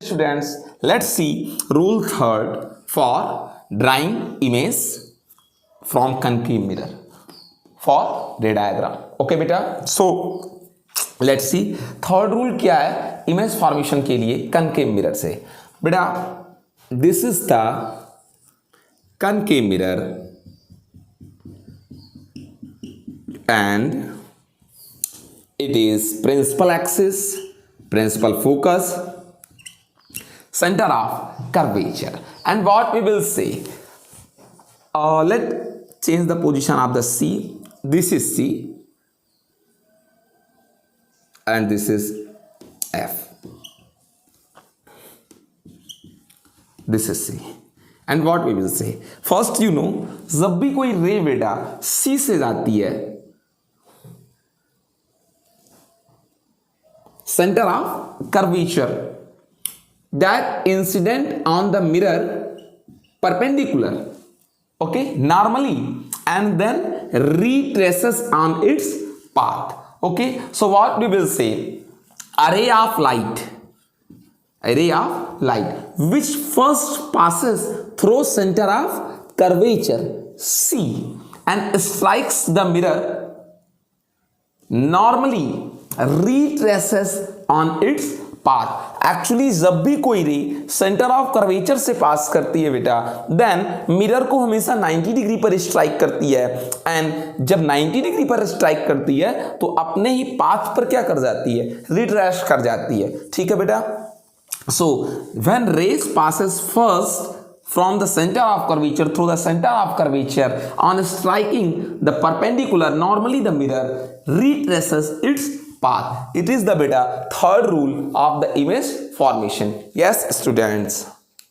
Students, let's see rule third for drawing image from concave mirror for ray diagram. Okay beta, so let's see third rule क्या है image formation के लिए concave mirror से. बेटा this is the concave mirror and it is principal axis, principal focus, center of curvature. And what we will say, let's change the position of the C. This is C and this is F. This is C. And what we will say, first you know जब भी कोई रे बेटा C से जाती है, center of curvature, that incident on the mirror perpendicular, okay, normally, and then retraces on its path. Okay, so what we will say, a ray of light which first passes through center of curvature C and strikes the mirror normally retraces on its path. Actually जब भी कोई रे centre of curvature से पास करती है बेटा, then mirror को हमेशा 90 डिग्री पर स्ट्राइक करती है, एंड जब 90 डिग्री पर स्ट्राइक करती है तो अपने ही पाथ पर क्या कर जाती है, रिट्रेस कर जाती है. ठीक है बेटा. So when rays passes first from the center of curvature through the center of curvature on striking the perpendicular, normally the mirror retraces its path. It is the beta third rule of the image formation. Yes students.